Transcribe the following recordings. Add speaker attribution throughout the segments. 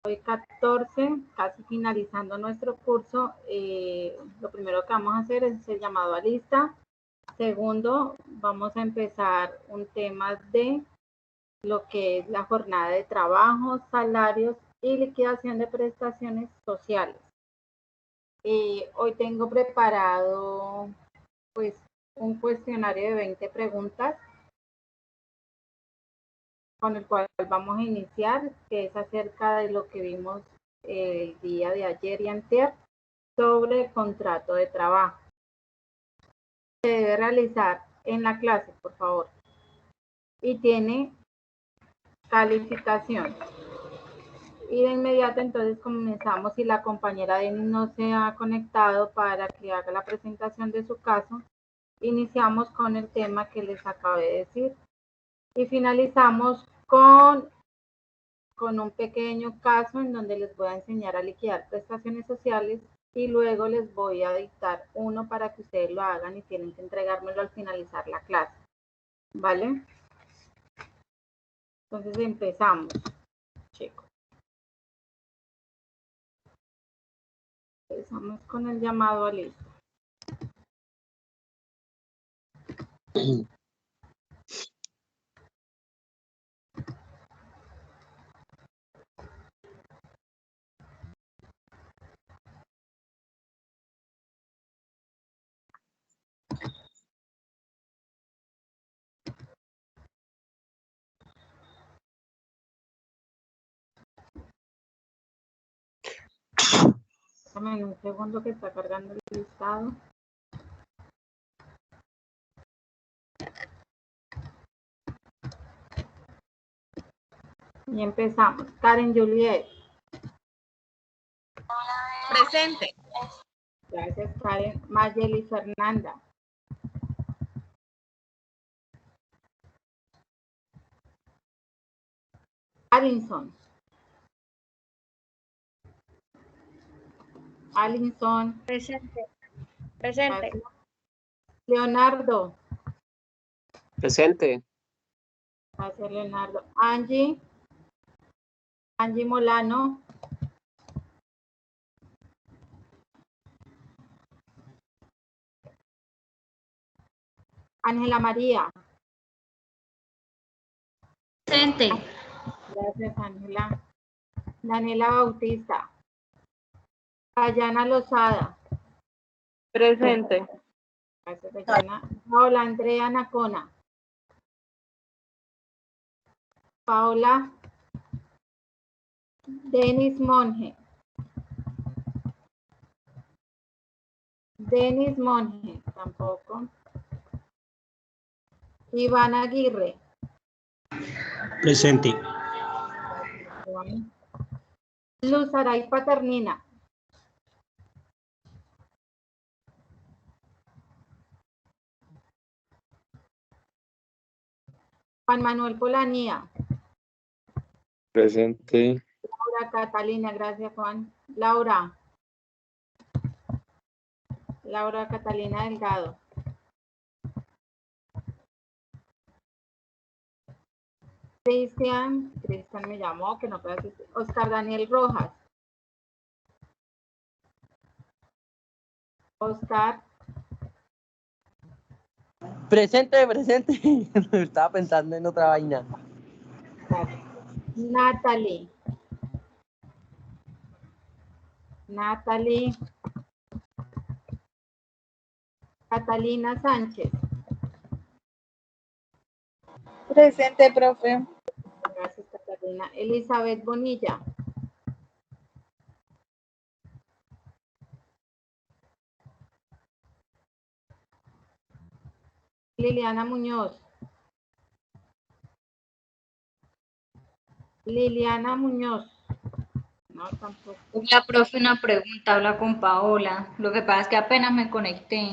Speaker 1: hoy 14, casi finalizando nuestro curso. Lo primero que vamos a hacer es el llamado a lista. Segundo, vamos a empezar un tema de lo que es la jornada de trabajo, salarios y liquidación de prestaciones sociales. Hoy tengo preparado pues un cuestionario de 20 preguntas con el cual vamos a iniciar, que es acerca de lo que vimos el día de ayer y antier sobre el contrato de trabajo. Se debe realizar en la clase, por favor, y tiene calificación. Y de inmediato entonces comenzamos. Si la compañera Denis no se ha conectado para que haga la presentación de su caso, iniciamos con el tema que les acabé de decir y finalizamos con un pequeño caso en donde les voy a enseñar a liquidar prestaciones sociales y luego les voy a dictar uno para que ustedes lo hagan y tienen que entregármelo al finalizar la clase, ¿vale? Entonces empezamos, chicos. Empezamos con el llamado a lista. Déjame un segundo que está cargando el listado. Y empezamos. Karen Juliet.
Speaker 2: Presente.
Speaker 1: Gracias, Karen. Mayeli Fernanda. Alinson. Alinson.
Speaker 2: Presente. Presente.
Speaker 1: Gracias. Leonardo.
Speaker 3: Presente.
Speaker 1: Gracias, Leonardo. Angie. Angie Molano. Ángela María.
Speaker 2: Presente.
Speaker 1: Gracias, Ángela. Daniela Bautista. Dayana Lozada.
Speaker 4: Presente.
Speaker 1: Gracias, Dayana. Paola Andrea Nacona. Paola. Denis Monge. Denis Monge, tampoco. Iván Aguirre.
Speaker 5: Presente.
Speaker 1: Luz Aray Paternina. Juan Manuel Polanía.
Speaker 3: Presente.
Speaker 1: Laura Catalina, gracias Juan. Laura. Laura Catalina Delgado. Cristian me llamó, que no puede asistir. Oscar Daniel Rojas. Oscar.
Speaker 4: Presente. Estaba pensando en otra vaina.
Speaker 1: Natalie. Catalina Sánchez.
Speaker 2: Presente, profe.
Speaker 1: Gracias, Catalina. Elizabeth Bonilla. Liliana Muñoz. No, tampoco.
Speaker 6: Hola, profe, una pregunta, habla con Paola. Lo que pasa es que apenas me conecté,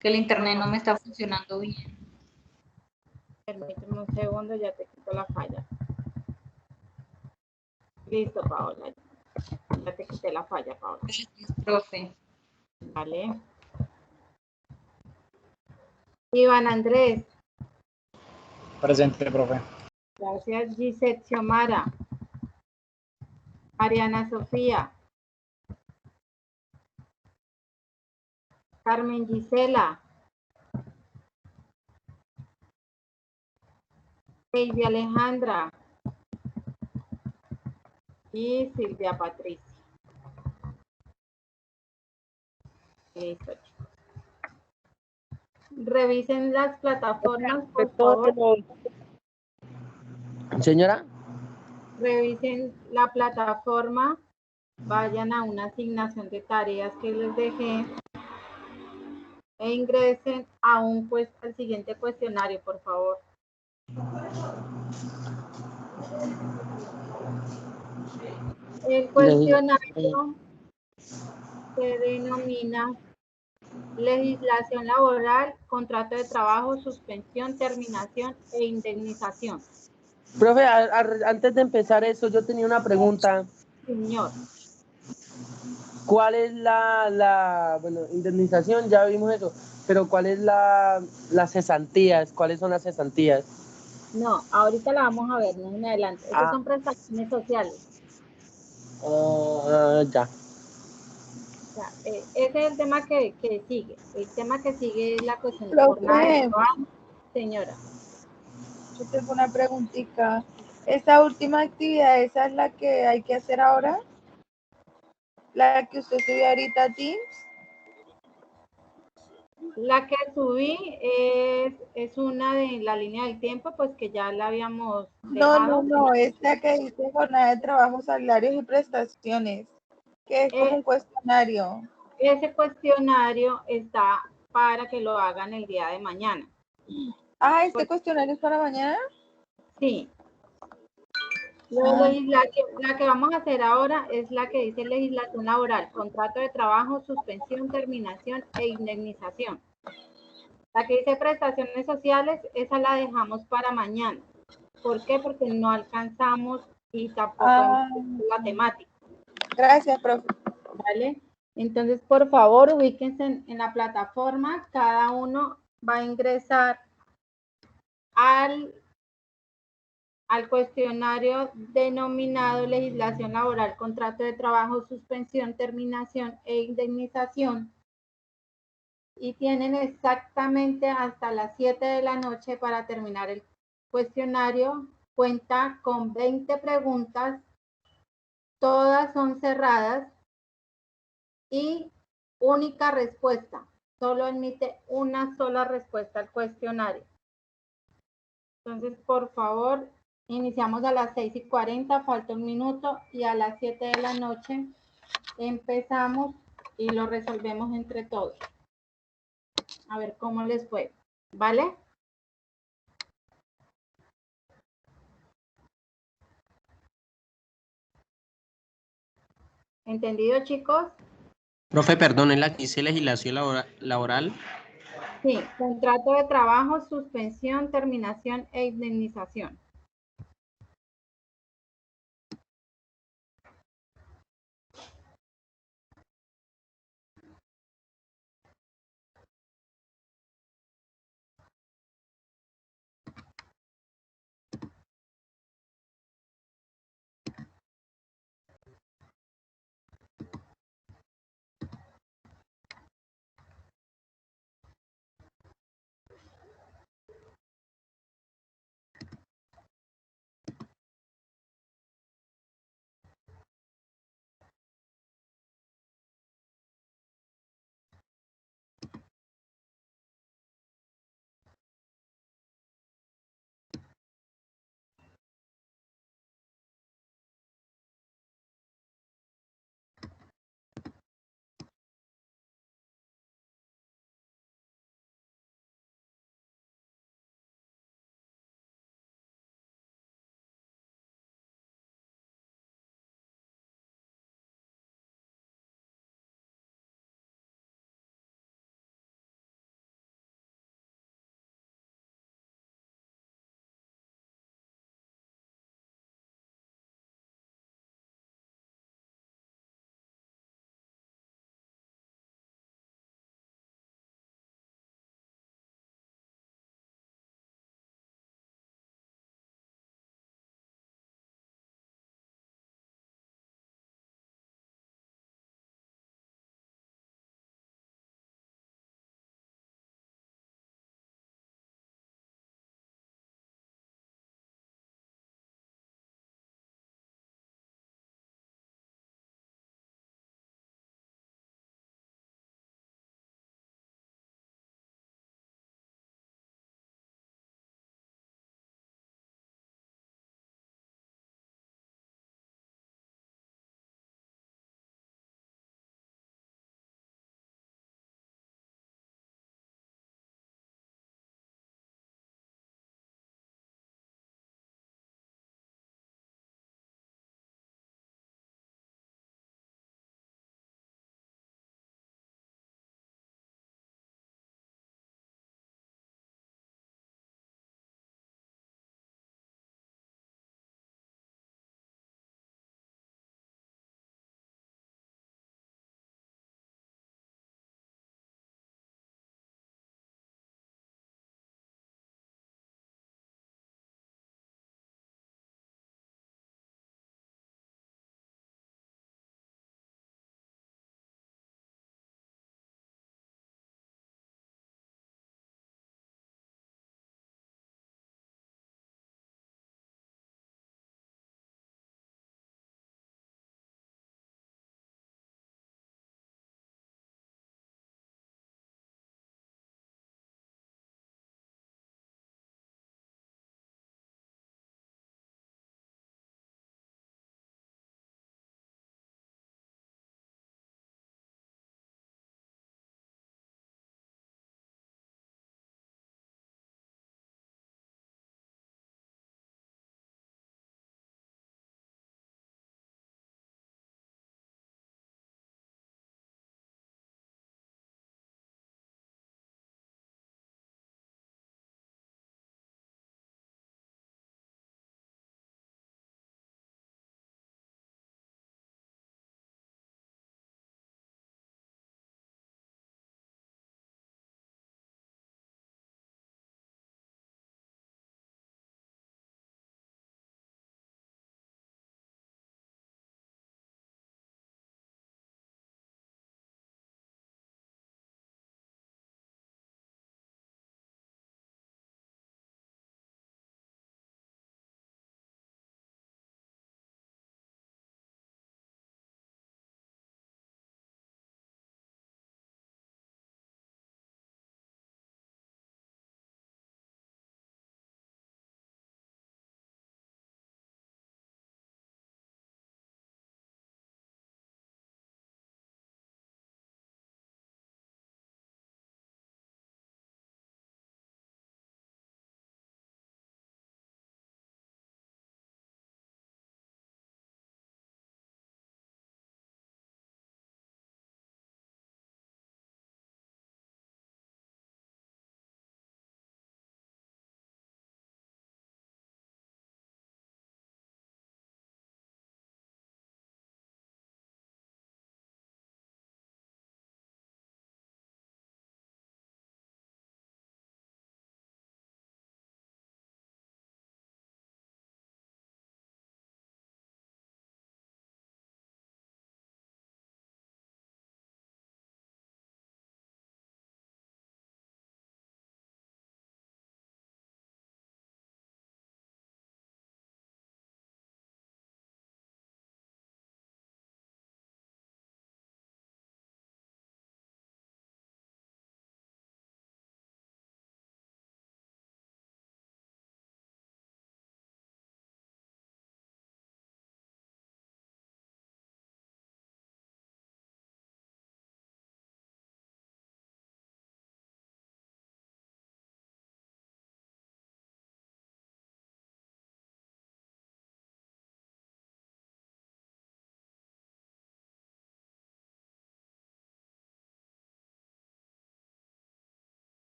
Speaker 6: que el internet no me está funcionando bien.
Speaker 1: Permíteme un segundo, ya te quito la falla. Listo, Paola. Ya te quité la falla, Paola.
Speaker 6: Gracias, profe.
Speaker 1: Vale. Iván Andrés.
Speaker 5: Presente, profe.
Speaker 1: Gracias, Gisette Xiomara. Mariana Sofía. Carmen Gisela. Heidi Alejandra. Y Silvia Patricia. Listo, chicos. Revisen las plataformas, por favor.
Speaker 4: Señora,
Speaker 1: Revisen la plataforma. Vayan a una asignación de tareas que les dejé. E ingresen a al siguiente cuestionario, por favor. El cuestionario se denomina legislación laboral, contrato de trabajo, suspensión, terminación e indemnización.
Speaker 4: profe, antes de empezar eso, yo tenía una pregunta.
Speaker 1: Señor,
Speaker 4: ¿Cuál es bueno, indemnización? Ya vimos eso, pero ¿cuál es las cesantías? ¿Cuáles son las cesantías?
Speaker 1: no, ahorita la vamos a ver más en adelante. Estas son prestaciones sociales.
Speaker 4: Ya.
Speaker 1: O sea, ese es el tema que sigue. El tema que sigue es la cuestión de
Speaker 2: Profe.
Speaker 1: jornada de trabajo. Señora.
Speaker 2: Yo tengo una preguntita. ¿Esa última actividad, esa es la que hay que hacer ahora? ¿La que usted subió ahorita a Teams?
Speaker 1: La que subí es una de la línea del tiempo, pues que ya la habíamos dejado.
Speaker 2: No, es la que dice jornada de trabajo, salarios y prestaciones, que es como un cuestionario.
Speaker 1: Ese cuestionario está para que lo hagan el día de mañana.
Speaker 2: Ah, ¿este cuestionario es para mañana?
Speaker 1: Sí. La que vamos a hacer ahora es la que dice legislación laboral, contrato de trabajo, suspensión, terminación e indemnización. La que dice prestaciones sociales, esa la dejamos para mañana. ¿Por qué? Porque no alcanzamos y tampoco la temática.
Speaker 2: Gracias, profe.
Speaker 1: ¿Vale? Entonces, por favor, ubíquense en la plataforma. Cada uno va a ingresar al cuestionario denominado legislación laboral, contrato de trabajo, suspensión, terminación e indemnización. Y tienen exactamente hasta las 7 de la noche para terminar el cuestionario. Cuenta con 20 preguntas, todas son cerradas y única respuesta. Solo admite una sola respuesta al cuestionario. Entonces, por favor, iniciamos a las 6:40, falta un minuto, y a las 7 de la noche empezamos y lo resolvemos entre todos. A ver cómo les fue, ¿vale? ¿Entendido, chicos?
Speaker 3: Profe, perdón, ¿en la que dice legislación laboral?
Speaker 1: Sí, contrato de trabajo, suspensión, terminación e indemnización.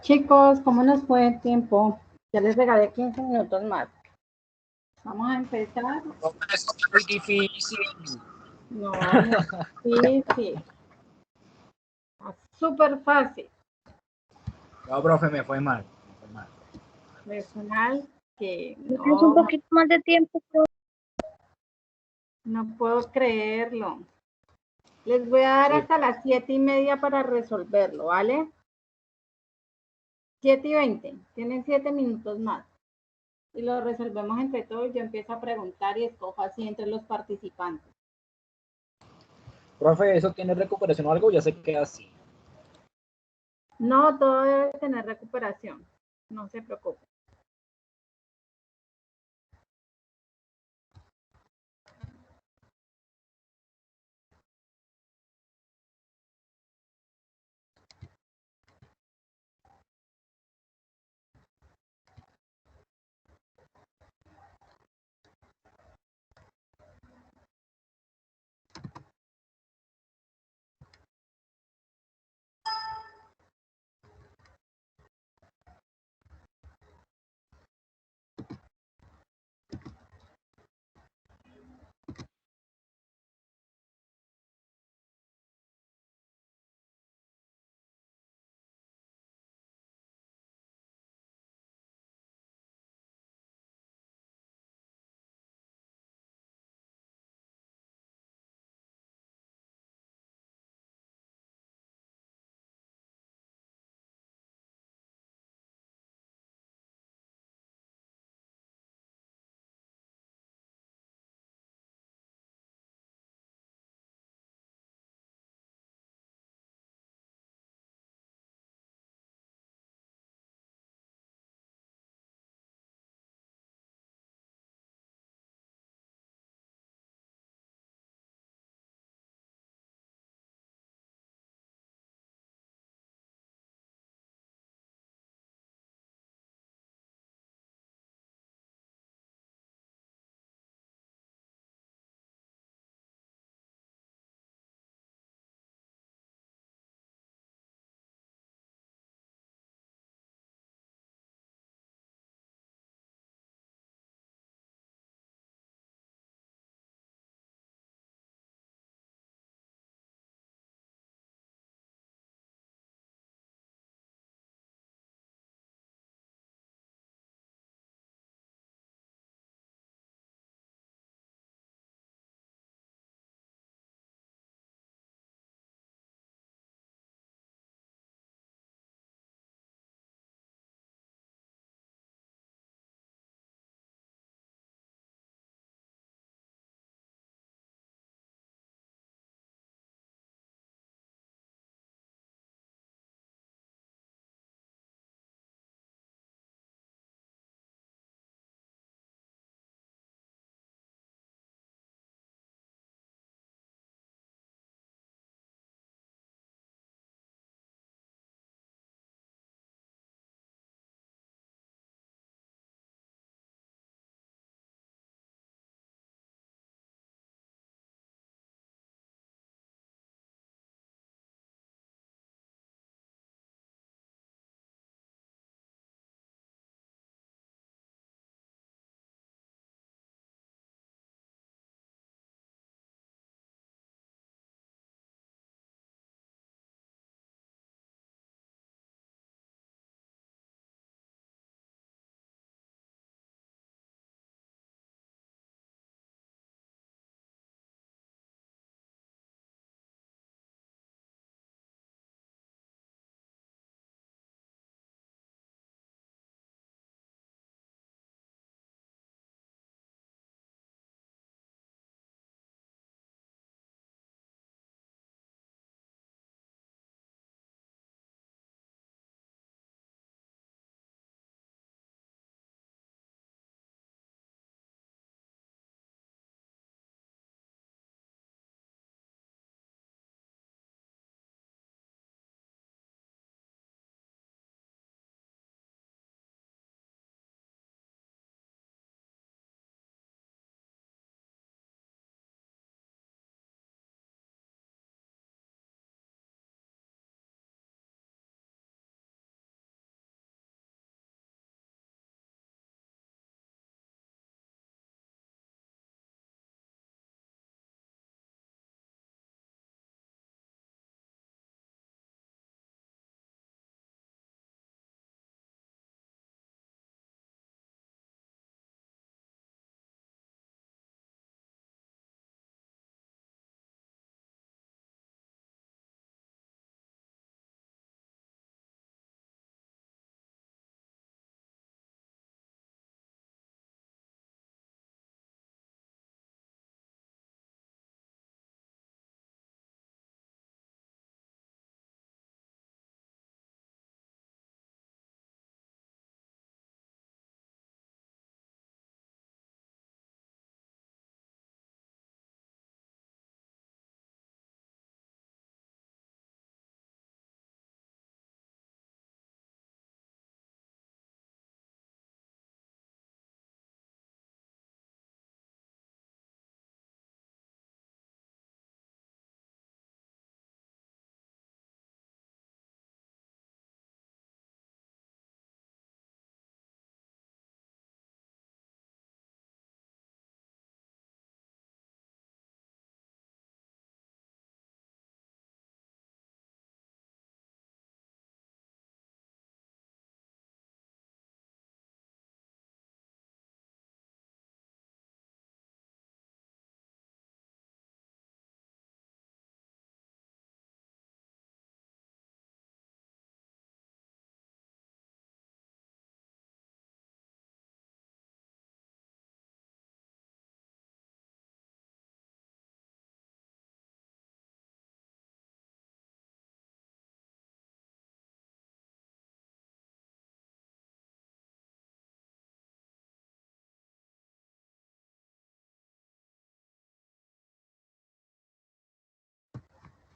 Speaker 1: Chicos, ¿cómo nos fue el tiempo? Ya les regalé 15 minutos más. Vamos a empezar.
Speaker 5: Es muy difícil.
Speaker 1: No, muy difícil. Súper fácil.
Speaker 5: No, profe, me fue mal.
Speaker 1: Personal que
Speaker 7: Tienes un poquito más de tiempo.
Speaker 1: no puedo creerlo. Les voy a dar hasta las 7:30 para resolverlo, ¿vale? 7:20. Tienen 7 minutos más. Y lo resolvemos entre todos. Yo empiezo a preguntar y escojo así entre los participantes.
Speaker 5: Profe, ¿eso tiene recuperación o algo? Ya se queda así.
Speaker 1: No, todo debe tener recuperación. No se preocupe.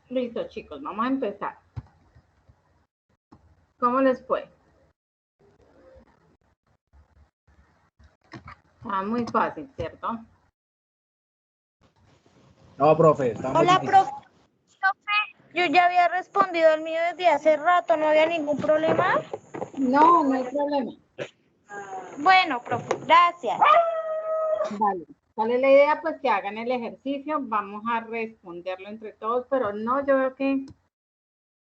Speaker 1: Listo, chicos, vamos a empezar. ¿Cómo les fue? Está muy fácil, ¿cierto?
Speaker 5: No, profe, está muy
Speaker 7: Hola,
Speaker 5: difícil.
Speaker 7: profe. Yo ya había respondido el mío desde hace rato, no había ningún problema.
Speaker 1: No, no hay problema.
Speaker 7: Bueno, profe, gracias.
Speaker 1: Vale. ¿Cuál es la idea? Pues que hagan el ejercicio. Vamos a responderlo entre todos, pero no, yo veo que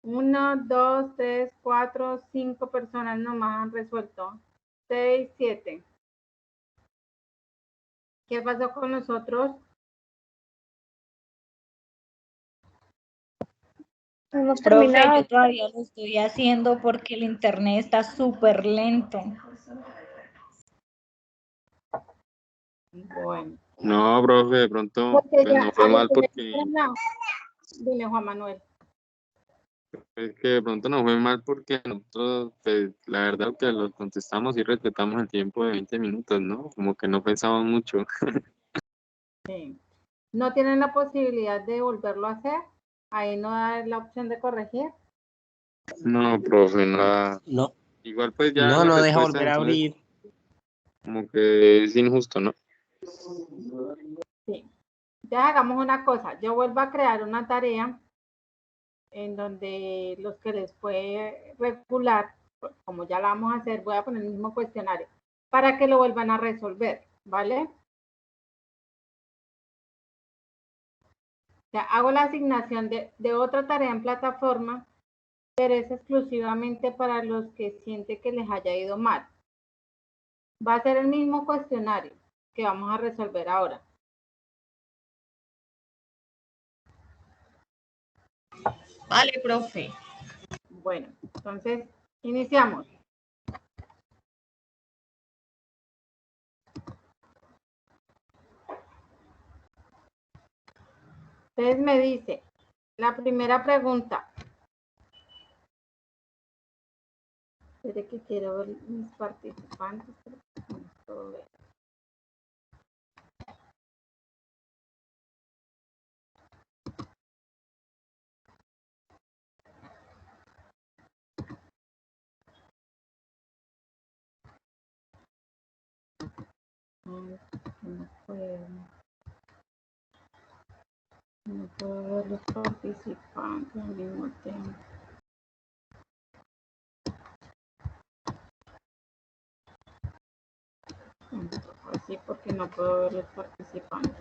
Speaker 1: 1, 2, 3, 4, 5 personas nomás han resuelto. 6, 7. ¿Qué pasó con nosotros?
Speaker 7: Hemos
Speaker 6: Profe,
Speaker 7: terminado.
Speaker 6: yo todavía lo estoy haciendo porque el internet está súper lento.
Speaker 1: Bueno.
Speaker 8: No, profe, de pronto
Speaker 1: Porque
Speaker 8: pues,
Speaker 1: ya,
Speaker 8: no fue
Speaker 1: a los
Speaker 8: mal
Speaker 1: que ya
Speaker 8: porque
Speaker 1: hicieron la... Dime, Juan Manuel.
Speaker 8: es que de pronto no fue mal porque nosotros, pues, la verdad que los contestamos y respetamos el tiempo de 20 minutos, ¿no? Como que no pensamos mucho.
Speaker 1: Sí. ¿No tienen la posibilidad de volverlo a hacer? Ahí no da la opción de corregir.
Speaker 8: No, profe, nada.
Speaker 3: No,
Speaker 8: Igual pues ya
Speaker 3: no,
Speaker 8: la
Speaker 3: no deja
Speaker 8: respuesta,
Speaker 3: volver a
Speaker 8: entonces
Speaker 3: abrir.
Speaker 8: como que es injusto, ¿no?
Speaker 1: Sí. Ya hagamos una cosa. Yo vuelvo a crear una tarea en donde los que les fue regular, como ya la vamos a hacer, voy a poner el mismo cuestionario para que lo vuelvan a resolver, ¿vale? Ya hago la asignación de otra tarea en plataforma, pero es exclusivamente para los que siente que les haya ido mal. Va a ser el mismo cuestionario que vamos a resolver ahora.
Speaker 6: Vale, profe.
Speaker 1: Bueno, entonces iniciamos. Entonces me dice, la primera pregunta. Espere que quiero ver mis participantes. No puedo ver. No puedo ver los participantes al mismo tiempo. Así porque no puedo ver los participantes.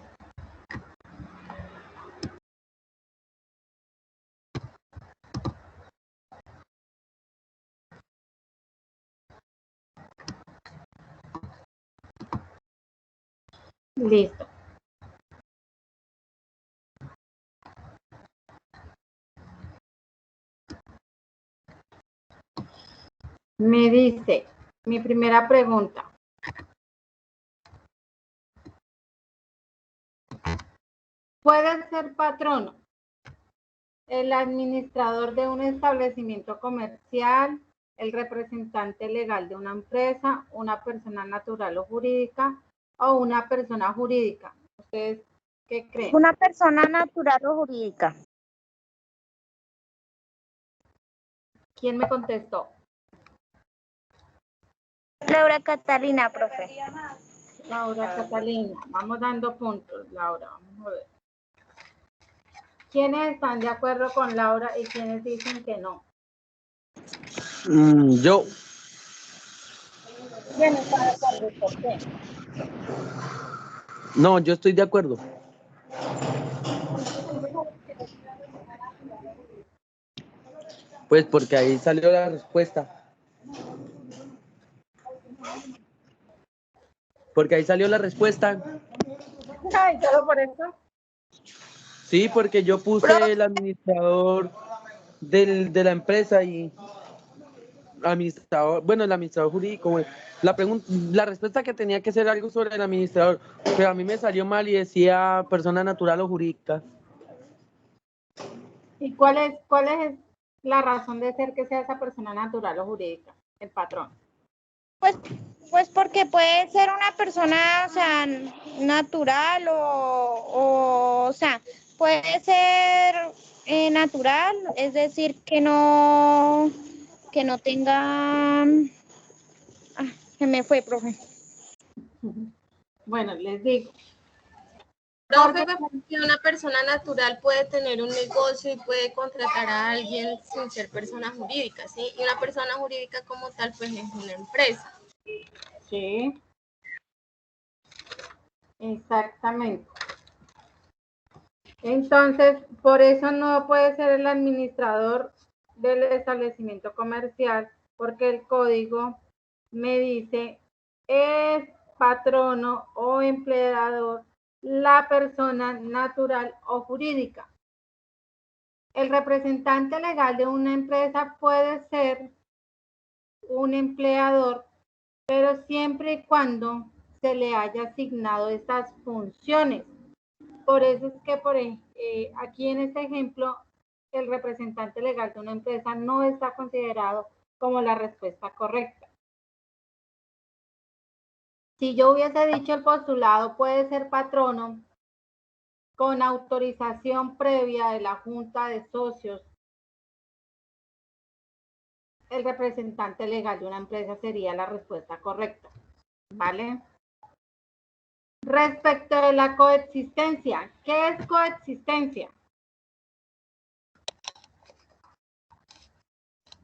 Speaker 1: Listo. Me dice, mi primera pregunta. ¿Puede ser patrono el administrador de un establecimiento comercial, el representante legal de una empresa, una persona natural o jurídica o una persona jurídica? ¿Ustedes qué creen?
Speaker 7: Una persona natural o jurídica.
Speaker 1: ¿Quién me contestó?
Speaker 7: Laura Catalina, profe.
Speaker 1: Laura Catalina. Vamos dando puntos, Laura. Vamos a ver. ¿Quiénes están de acuerdo con Laura y quiénes dicen que no?
Speaker 4: Yo,
Speaker 1: ¿Quién está de acuerdo y por qué?
Speaker 4: no, yo estoy de acuerdo. Pues porque ahí salió la respuesta. Porque ahí salió la respuesta.
Speaker 1: Ay, solo por eso.
Speaker 4: Sí, porque yo puse el administrador de la empresa y administrador, bueno, el administrador jurídico, bueno, la respuesta que tenía que ser algo sobre el administrador, pero a mí me salió mal y decía persona natural o jurídica.
Speaker 1: ¿Y cuál es la razón de ser que sea esa persona natural o jurídica? El patrón.
Speaker 7: Pues porque puede ser una persona, o sea, natural o sea, puede ser natural, es decir, que no tenga... se me fue, profe.
Speaker 1: Bueno, les digo.
Speaker 9: Profe, que una persona natural puede tener un negocio y puede contratar a alguien sin ser persona jurídica, ¿sí? Y una persona jurídica como tal, pues es una empresa.
Speaker 1: Sí. Exactamente. Entonces, por eso no puede ser el administrador del establecimiento comercial, porque el código me dice es patrono o empleador la persona natural o jurídica. El representante legal de una empresa puede ser un empleador, pero siempre y cuando se le haya asignado estas funciones. Por eso es que aquí en este ejemplo, el representante legal de una empresa no está considerado como la respuesta correcta. Si yo hubiese dicho el postulado puede ser patrono con autorización previa de la Junta de Socios, el representante legal de una empresa sería la respuesta correcta, ¿vale? Respecto de la coexistencia, ¿qué es coexistencia?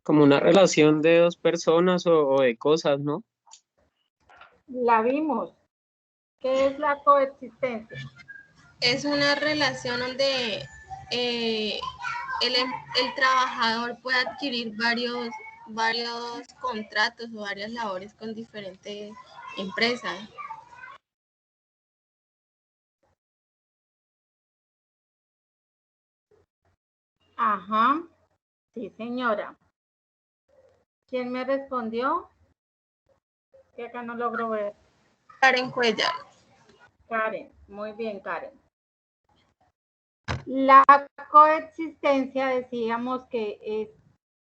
Speaker 3: Como una relación de dos personas o de cosas, ¿no?
Speaker 1: La vimos. ¿Qué es la coexistencia?
Speaker 9: Es una relación donde el trabajador puede adquirir varios contratos o varias labores con diferentes empresas.
Speaker 1: Ajá, sí señora. ¿Quién me respondió? Que acá no logro ver.
Speaker 9: Karen Cuellar.
Speaker 1: Karen, muy bien Karen. La coexistencia decíamos que es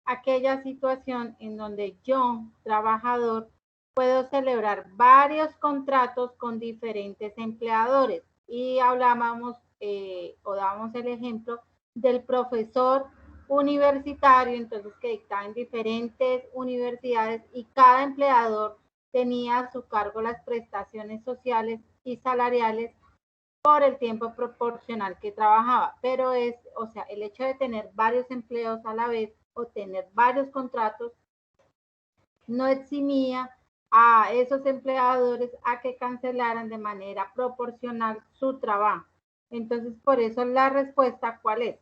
Speaker 1: aquella situación en donde yo, trabajador, puedo celebrar varios contratos con diferentes empleadores. Y hablábamos o dábamos el ejemplo del profesor universitario, entonces que dictaba en diferentes universidades y cada empleador tenía a su cargo las prestaciones sociales y salariales por el tiempo proporcional que trabajaba, pero el hecho de tener varios empleos a la vez o tener varios contratos no eximía a esos empleadores a que cancelaran de manera proporcional su trabajo. Entonces, por eso la respuesta, ¿cuál es?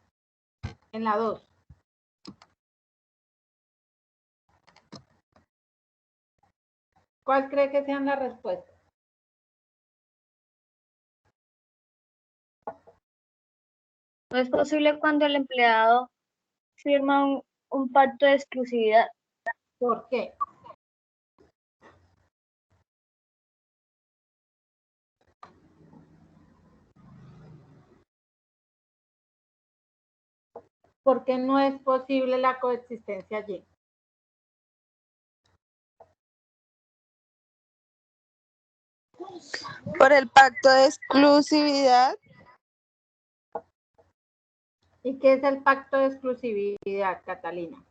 Speaker 1: En la 2. ¿Cuál cree que sean las respuestas?
Speaker 7: No es posible cuando el empleado firma un pacto de exclusividad.
Speaker 1: ¿Por qué? Porque no es posible la coexistencia allí.
Speaker 2: Por el pacto de exclusividad.
Speaker 1: ¿Y qué es el pacto de exclusividad, Catalina?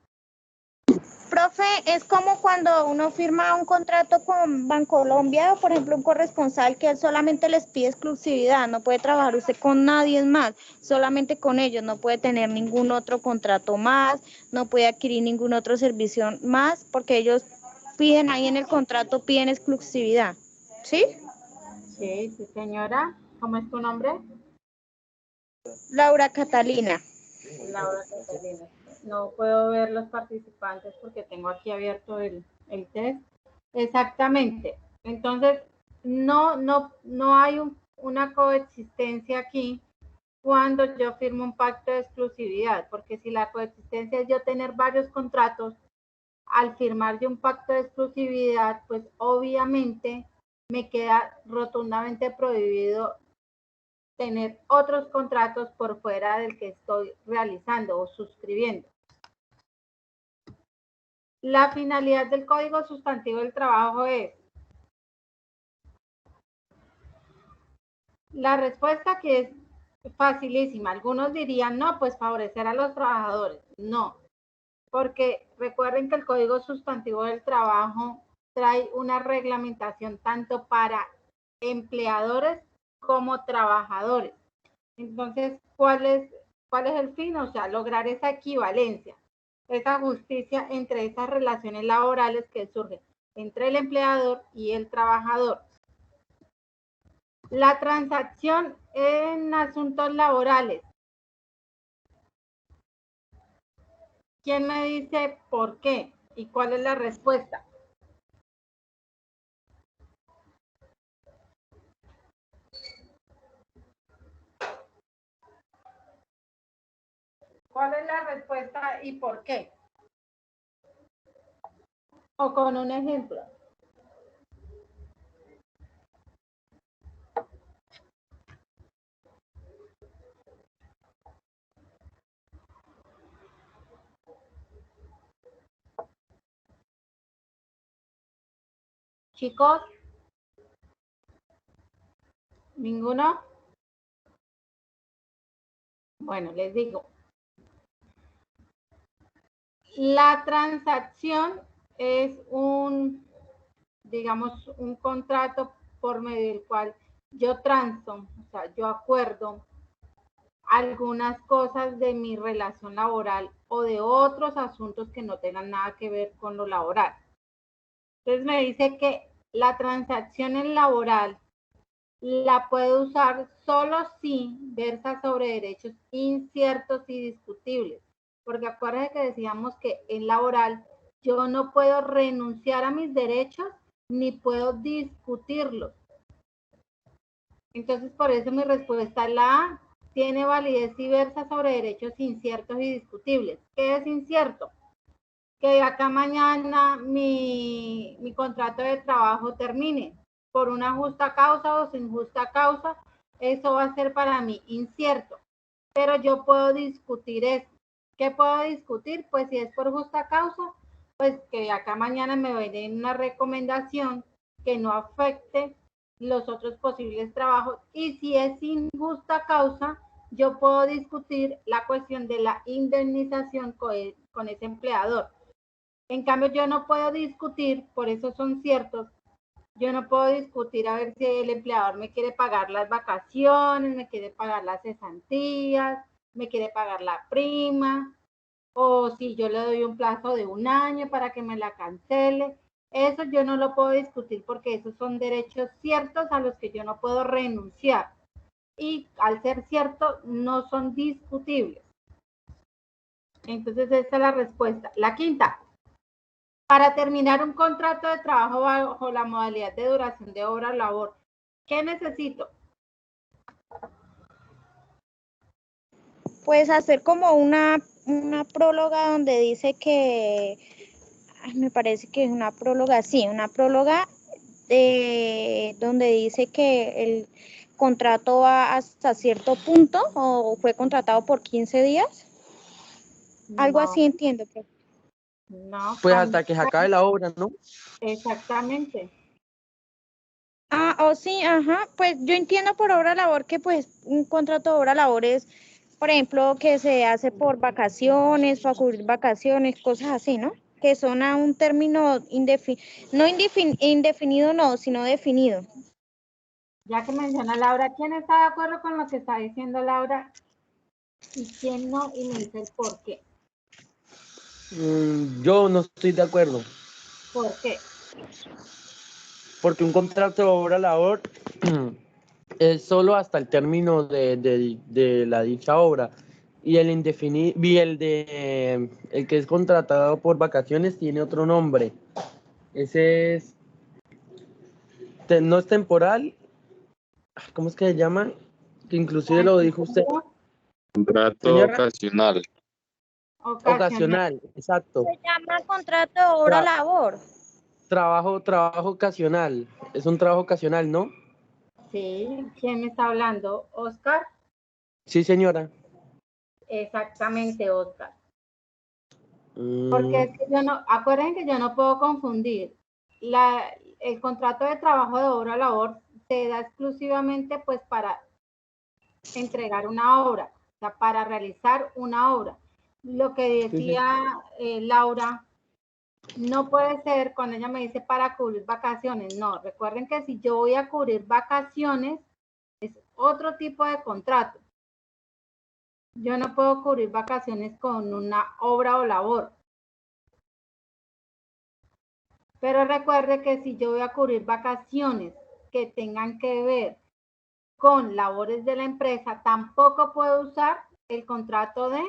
Speaker 7: Profe, es como cuando uno firma un contrato con Bancolombia, por ejemplo, un corresponsal que él solamente les pide exclusividad, no puede trabajar usted con nadie más, solamente con ellos, no puede tener ningún otro contrato más, no puede adquirir ningún otro servicio más, porque ellos piden ahí en el contrato, piden exclusividad, ¿sí?
Speaker 1: Sí, sí, señora. ¿Cómo es tu nombre?
Speaker 7: Laura Catalina.
Speaker 1: Laura Catalina. No puedo ver los participantes porque tengo aquí abierto el test. Exactamente. Entonces, no hay una coexistencia aquí cuando yo firmo un pacto de exclusividad, porque si la coexistencia es yo tener varios contratos, al firmar de un pacto de exclusividad, pues obviamente me queda rotundamente prohibido tener otros contratos por fuera del que estoy realizando o suscribiendo. La finalidad del Código Sustantivo del Trabajo es la respuesta que es facilísima. Algunos dirían, no, pues favorecer a los trabajadores. No, porque recuerden que el Código Sustantivo del Trabajo trae una reglamentación tanto para empleadores como trabajadores. Entonces, ¿cuál es el fin? O sea, lograr esa equivalencia, esa justicia entre esas relaciones laborales que surgen entre el empleador y el trabajador. La transacción en asuntos laborales. ¿Quién me dice por qué y cuál es la respuesta? ¿Cuál es la respuesta y por qué? O con un ejemplo. Chicos, ¿ninguno? Bueno, les digo. La transacción es digamos, un contrato por medio del cual yo transo, o sea, yo acuerdo algunas cosas de mi relación laboral o de otros asuntos que no tengan nada que ver con lo laboral. Entonces me dice que la transacción en laboral la puedo usar solo si versa sobre derechos inciertos y discutibles. Porque acuérdense que decíamos que en laboral yo no puedo renunciar a mis derechos ni puedo discutirlos. Entonces, por eso mi respuesta es la A. Tiene validez y versa sobre derechos inciertos y discutibles. ¿Qué es incierto? Que acá mañana mi contrato de trabajo termine por una justa causa o sin justa causa, eso va a ser para mí incierto. Pero yo puedo discutir eso. ¿Qué puedo discutir? Pues si es por justa causa, pues que acá mañana me den una recomendación que no afecte los otros posibles trabajos. Y si es sin justa causa, yo puedo discutir la cuestión de la indemnización con ese empleador. En cambio, yo no puedo discutir, por eso son ciertos, yo no puedo discutir a ver si el empleador me quiere pagar las vacaciones, me quiere pagar las cesantías, me quiere pagar la prima, o si yo le doy un plazo de 1 año para que me la cancele. Eso yo no lo puedo discutir porque esos son derechos ciertos a los que yo no puedo renunciar. Y al ser cierto, no son discutibles. Entonces, esta es la respuesta. La quinta. Para terminar un contrato de trabajo bajo la modalidad de duración de obra o labor, ¿qué necesito?
Speaker 7: Pues hacer como una próloga donde dice que, me parece que es una próloga, sí, una próloga donde dice que el contrato va hasta cierto punto o fue contratado por 15 días. Algo así entiendo.
Speaker 1: No.
Speaker 4: Pues hasta que se acabe la obra, ¿no?
Speaker 1: Exactamente.
Speaker 7: Sí, ajá. Pues yo entiendo por obra labor que pues un contrato de obra labor es, por ejemplo, que se hace por vacaciones, para cubrir vacaciones, cosas así, ¿no? Que son a un término indefinido, no, sino definido.
Speaker 1: Ya que menciona Laura, ¿quién está de acuerdo con lo que está diciendo Laura? ¿Y quién no? Y me dice el por qué.
Speaker 4: Yo no estoy de acuerdo.
Speaker 1: ¿Por qué?
Speaker 4: Porque un contrato de obra labor es solo hasta el término de la dicha obra. Y el indefinido, y el que es contratado por vacaciones tiene otro nombre. Ese es, no es temporal. ¿Cómo es que se llama? Que inclusive lo dijo usted.
Speaker 8: Contrato
Speaker 4: Señora.
Speaker 8: ocasional.
Speaker 4: Ocasional, exacto.
Speaker 7: Se llama contrato de obra labor.
Speaker 4: Trabajo ocasional. Es un trabajo ocasional, ¿no?
Speaker 1: Sí, ¿quién me está hablando? ¿Oscar?
Speaker 4: Sí, señora.
Speaker 1: Exactamente, Oscar. Porque es que acuérdense que yo no puedo confundir. El contrato de trabajo de obra labor se da exclusivamente pues para entregar una obra, o sea, para realizar una obra. Lo que decía Laura, no puede ser cuando ella me dice para cubrir vacaciones. No, recuerden que si yo voy a cubrir vacaciones, es otro tipo de contrato. Yo no puedo cubrir vacaciones con una obra o labor. Pero recuerde que si yo voy a cubrir vacaciones que tengan que ver con labores de la empresa, tampoco puedo usar el contrato de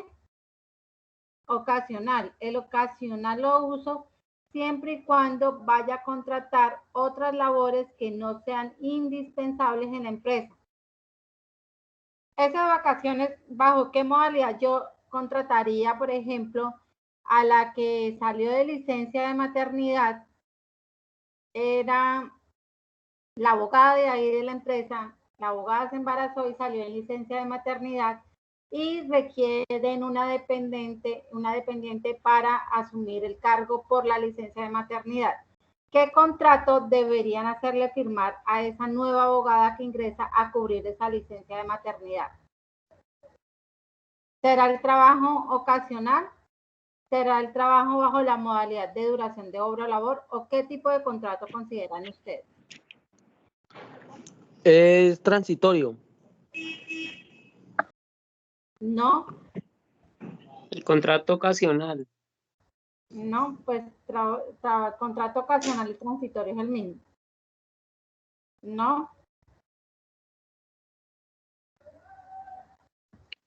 Speaker 1: ocasional. El ocasional lo uso siempre y cuando vaya a contratar otras labores que no sean indispensables en la empresa. Esas vacaciones, ¿bajo qué modalidad yo contrataría, por ejemplo, a la que salió de licencia de maternidad? Era la abogada de ahí de la empresa, la abogada se embarazó y salió en licencia de maternidad y requieren una dependiente para asumir el cargo por la licencia de maternidad. ¿Qué contrato deberían hacerle firmar a esa nueva abogada que ingresa a cubrir esa licencia de maternidad? ¿Será el trabajo ocasional? ¿Será el trabajo bajo la modalidad de duración de obra o labor? ¿O qué tipo de contrato consideran ustedes?
Speaker 4: Es transitorio.
Speaker 1: No.
Speaker 3: El contrato ocasional.
Speaker 1: No, pues contrato ocasional y transitorio es el mismo. No.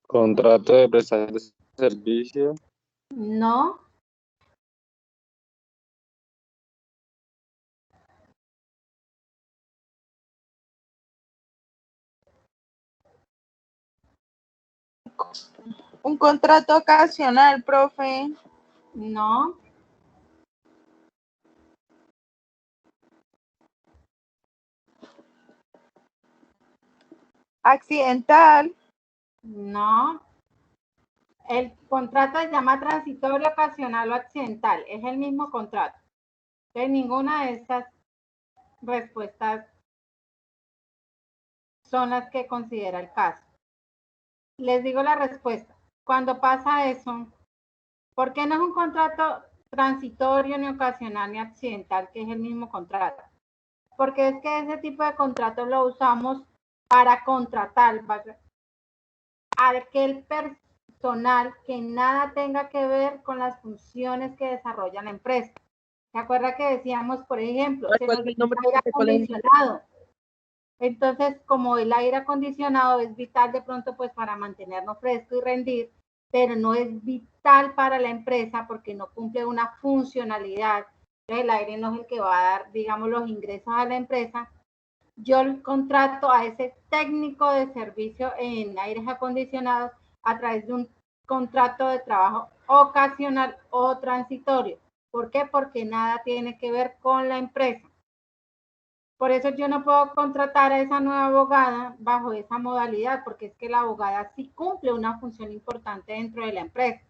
Speaker 8: Contrato de prestación de servicio.
Speaker 1: No.
Speaker 2: Un contrato ocasional, profe.
Speaker 1: No.
Speaker 2: Accidental.
Speaker 1: No. El contrato se llama transitorio, ocasional o accidental. Es el mismo contrato. Entonces, ninguna de estas respuestas son las que considera el caso. Les digo la respuesta. Cuando pasa eso, ¿por qué no es un contrato transitorio, ni ocasional, ni accidental, que es el mismo contrato? Porque es que ese tipo de contrato lo usamos para contratar a aquel personal que nada tenga que ver con las funciones que desarrolla la empresa. ¿Se acuerda que decíamos, por ejemplo, se nos dice aire acondicionado? Entonces, como el aire acondicionado es vital de pronto pues para mantenernos frescos y rendir, pero no es vital para la empresa porque no cumple una funcionalidad. El aire no es el que va a dar, digamos, los ingresos a la empresa. Yo contrato a ese técnico de servicio en aires acondicionados a través de un contrato de trabajo ocasional o transitorio. ¿Por qué? Porque nada tiene que ver con la empresa. Por eso yo no puedo contratar a esa nueva abogada bajo esa modalidad, porque es que la abogada sí cumple una función importante dentro de la empresa.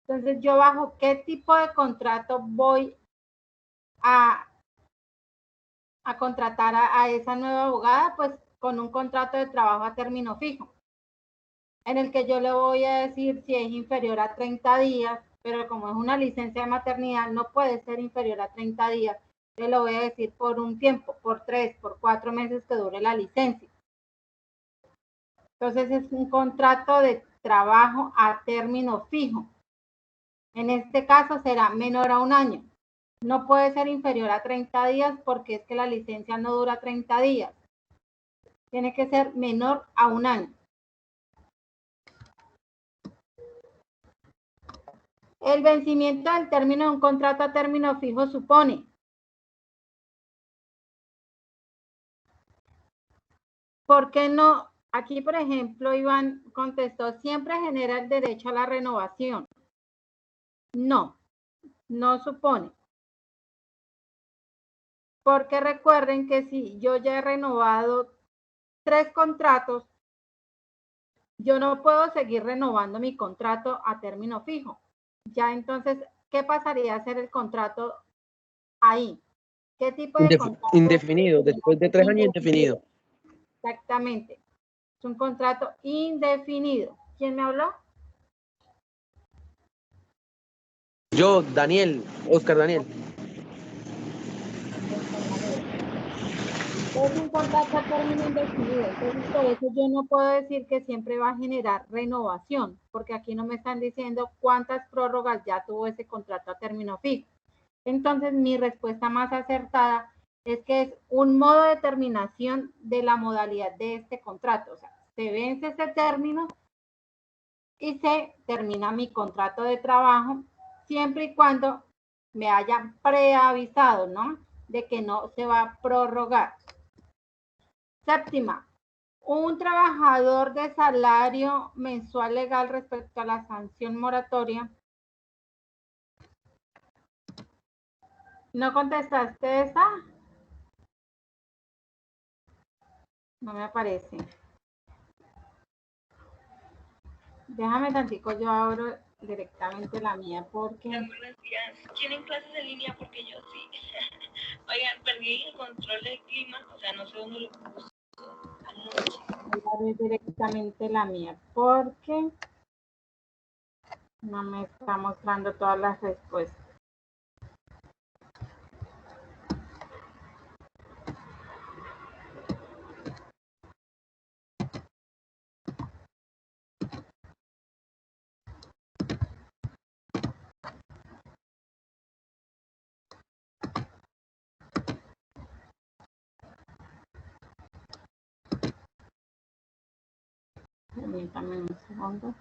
Speaker 1: Entonces, yo bajo qué tipo de contrato voy a contratar a esa nueva abogada, pues con un contrato de trabajo a término fijo, en el que yo le voy a decir si es inferior a 30 días, pero como es una licencia de maternidad, no puede ser inferior a 30 días. Yo lo voy a decir por un tiempo, por 3, por 4 meses que dure la licencia. Entonces es un contrato de trabajo a término fijo. En este caso será menor a un año. No puede ser inferior a 30 días porque es que la licencia no dura 30 días. Tiene que ser menor a un año. El vencimiento del término de un contrato a término fijo supone ¿por qué no? Aquí, por ejemplo, Iván contestó, siempre genera el derecho a la renovación. No, no supone. Porque recuerden que si yo ya he renovado 3 contratos, yo no puedo seguir renovando mi contrato a término fijo. Ya entonces, ¿qué pasaría a ser el contrato ahí? ¿Qué tipo de contrato?
Speaker 4: Indefinido, después de 3 años indefinido.
Speaker 1: Exactamente. Es un contrato indefinido. ¿Quién me habló?
Speaker 4: Yo, Daniel, Oscar Daniel.
Speaker 1: Es un contrato a término indefinido, entonces por eso yo no puedo decir que siempre va a generar renovación, porque aquí no me están diciendo cuántas prórrogas ya tuvo ese contrato a término fijo. Entonces mi respuesta más acertada es que es un modo de terminación de la modalidad de este contrato. O sea, se vence ese término y se termina mi contrato de trabajo siempre y cuando me hayan preavisado, ¿no? De que no se va a prorrogar. Séptima, un trabajador de salario mensual legal respecto a la sanción moratoria. ¿No contestaste esa? No me aparece. Déjame tantico, yo abro directamente la mía porque...
Speaker 10: Buenos días. ¿Tienen clases en línea? Porque yo sí. Oigan, perdí el control del clima, o sea, no sé dónde lo puse anoche.
Speaker 1: Voy a abrir directamente la mía porque no me está mostrando todas las respuestas. Permítame un segundo.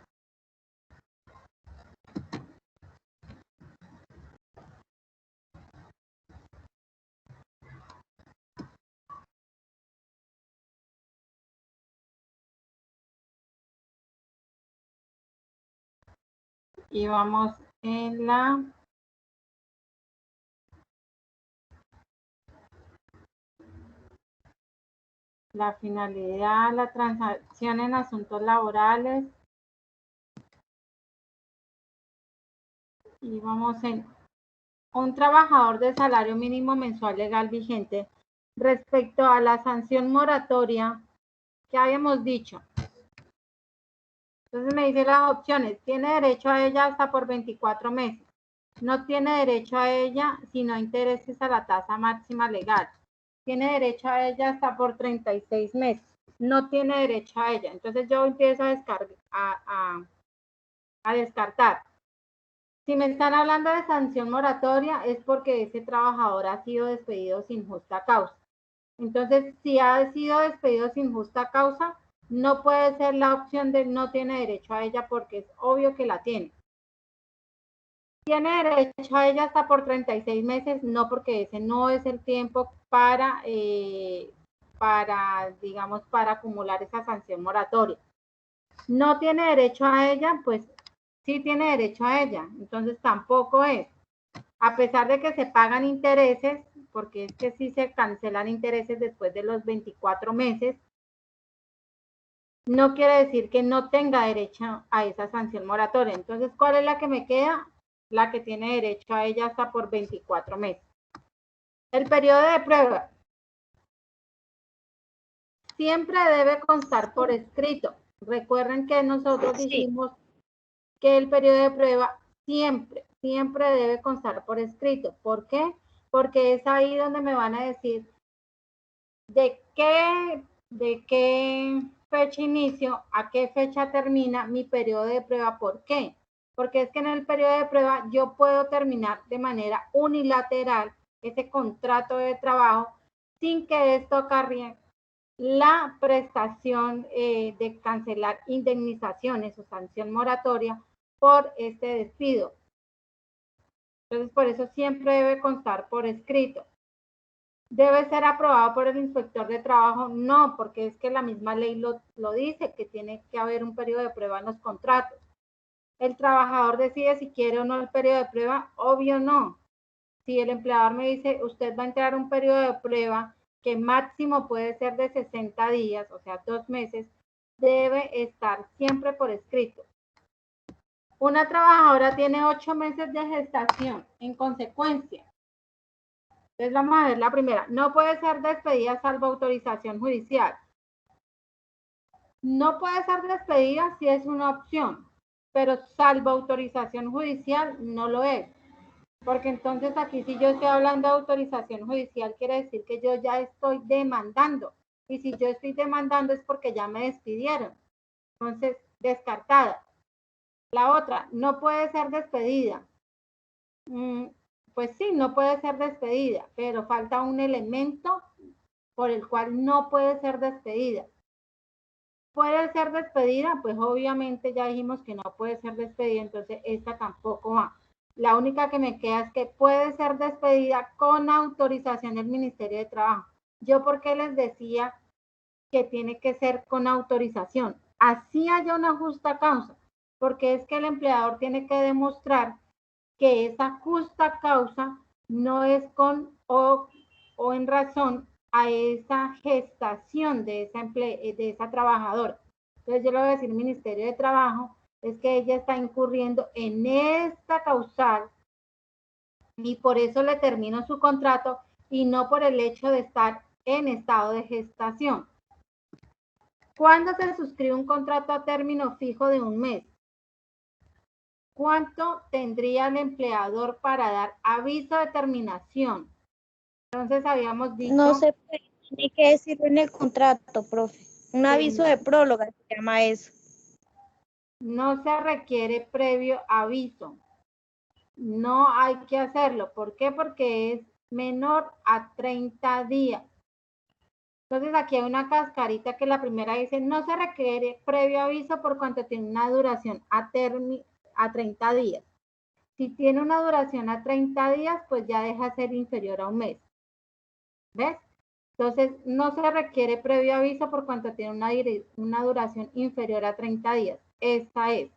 Speaker 1: Y vamos en la finalidad, la transacción en asuntos laborales. Y vamos en un trabajador de salario mínimo mensual legal vigente respecto a la sanción moratoria que habíamos dicho. Entonces me dice las opciones. Tiene derecho a ella hasta por 24 meses. No tiene derecho a ella si no intereses a la tasa máxima legal. Tiene derecho a ella hasta por 36 meses. No tiene derecho a ella. Entonces yo empiezo a descartar. Si me están hablando de sanción moratoria es porque ese trabajador ha sido despedido sin justa causa. Entonces, si ha sido despedido sin justa causa, no puede ser la opción de no tiene derecho a ella porque es obvio que la tiene. Tiene derecho a ella hasta por 36 meses, no, porque ese no es el tiempo para digamos, para acumular esa sanción moratoria. No tiene derecho a ella, pues sí tiene derecho a ella, entonces tampoco es. A pesar de que se pagan intereses, porque es que sí se cancelan intereses después de los 24 meses, no quiere decir que no tenga derecho a esa sanción moratoria. Entonces, ¿cuál es la que me queda? La que tiene derecho a ella hasta por 24 meses. El periodo de prueba siempre debe constar por escrito. Recuerden que nosotros dijimos que el periodo de prueba siempre debe constar por escrito. ¿Por qué? Porque es ahí donde me van a decir de qué fecha inicio, a qué fecha termina mi periodo de prueba. ¿Por qué? Porque es que en el periodo de prueba yo puedo terminar de manera unilateral ese contrato de trabajo sin que esto acarrie la prestación de cancelar indemnizaciones o sanción moratoria por este despido. Entonces, por eso siempre debe constar por escrito. ¿Debe ser aprobado por el inspector de trabajo? No, porque es que la misma ley lo dice, que tiene que haber un periodo de prueba en los contratos. ¿El trabajador decide si quiere o no el periodo de prueba? Obvio no. Si el empleador me dice, usted va a entrar a un periodo de prueba que máximo puede ser de 60 días, o sea, 2 meses, debe estar siempre por escrito. Una trabajadora tiene 8 meses de gestación. En consecuencia, entonces vamos a ver la primera. No puede ser despedida salvo autorización judicial. No puede ser despedida si es una opción, pero salvo autorización judicial no lo es. Porque entonces aquí si yo estoy hablando de autorización judicial quiere decir que yo ya estoy demandando. Y si yo estoy demandando es porque ya me despidieron. Entonces, descartada. La otra, no puede ser despedida. Pues sí, no puede ser despedida, pero falta un elemento por el cual no puede ser despedida. ¿Puede ser despedida? Pues obviamente ya dijimos que no puede ser despedida, entonces esta tampoco va. La única que me queda es que puede ser despedida con autorización del Ministerio de Trabajo. Yo, ¿por qué les decía que tiene que ser con autorización? Así haya una justa causa, porque es que el empleador tiene que demostrar que esa justa causa no es con o en razón a esa gestación de esa trabajadora. Entonces yo le voy a decir Ministerio de Trabajo, es que ella está incurriendo en esta causal y por eso le termino su contrato y no por el hecho de estar en estado de gestación. ¿Cuándo se suscribe un contrato a término fijo de un mes? ¿Cuánto tendría el empleador para dar aviso de terminación? Entonces habíamos dicho...
Speaker 7: No se puede, tiene que decirlo en el contrato, profe. Un aviso de próloga se llama eso.
Speaker 1: No se requiere previo aviso. No hay que hacerlo. ¿Por qué? Porque es menor a 30 días. Entonces aquí hay una cascarita que la primera dice, no se requiere previo aviso por cuanto tiene una duración a 30 días. Si tiene una duración a 30 días, pues ya deja de ser inferior a un mes. ¿Ves? Entonces, no se requiere previo aviso por cuanto tiene una duración inferior a 30 días. Esta es,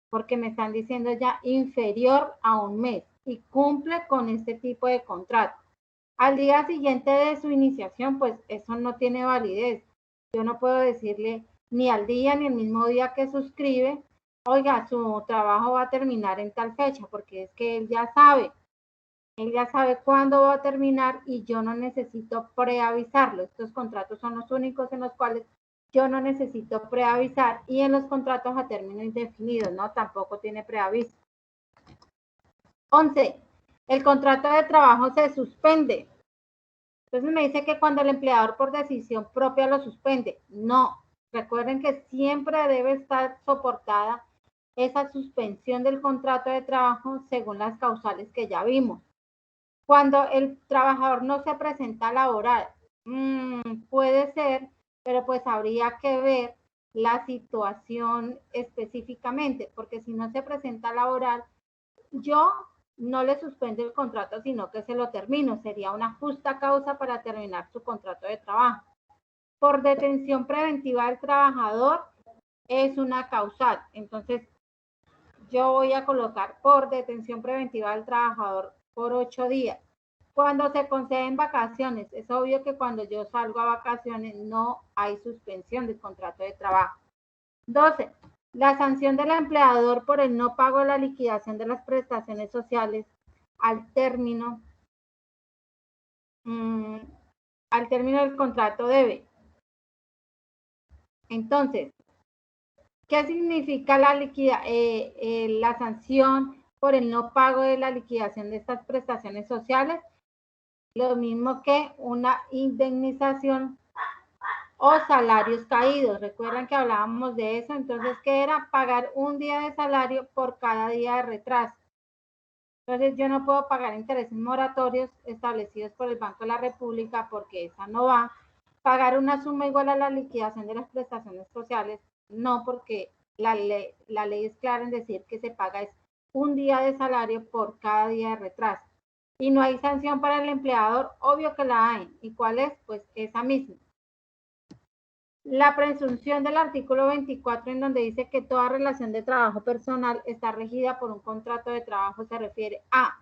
Speaker 1: porque me están diciendo ya inferior a un mes y cumple con este tipo de contrato. Al día siguiente de su iniciación, pues eso no tiene validez. Yo no puedo decirle ni al día ni el mismo día que suscribe, oiga, su trabajo va a terminar en tal fecha, porque es que él ya sabe cuándo va a terminar y yo no necesito preavisarlo. Estos contratos son los únicos en los cuales yo no necesito preavisar y en los contratos a término indefinido, ¿no? Tampoco tiene preaviso. 11. El contrato de trabajo se suspende. Entonces me dice que cuando el empleador por decisión propia lo suspende. No. Recuerden que siempre debe estar soportada esa suspensión del contrato de trabajo según las causales que ya vimos. Cuando el trabajador no se presenta a laborar, puede ser, pero pues habría que ver la situación específicamente, porque si no se presenta a laborar, yo no le suspendo el contrato, sino que se lo termino. Sería una justa causa para terminar su contrato de trabajo. Por detención preventiva del trabajador es una causal. Entonces, yo voy a colocar por detención preventiva del trabajador por 8 días. Cuando se conceden vacaciones, es obvio que cuando yo salgo a vacaciones no hay suspensión del contrato de trabajo. 12. La sanción del empleador por el no pago de la liquidación de las prestaciones sociales al término del contrato debe. Entonces, ¿qué significa la sanción por el no pago de la liquidación de estas prestaciones sociales? Lo mismo que una indemnización o salarios caídos. Recuerdan que hablábamos de eso. Entonces, ¿qué era? Pagar un día de salario por cada día de retraso. Entonces, yo no puedo pagar intereses moratorios establecidos por el Banco de la República porque esa no va. Pagar una suma igual a la liquidación de las prestaciones sociales, no, porque la ley es clara en decir que se paga es un día de salario por cada día de retraso. Y no hay sanción para el empleador, obvio que la hay. ¿Y cuál es? Pues esa misma. La presunción del artículo 24 en donde dice que toda relación de trabajo personal está regida por un contrato de trabajo se refiere a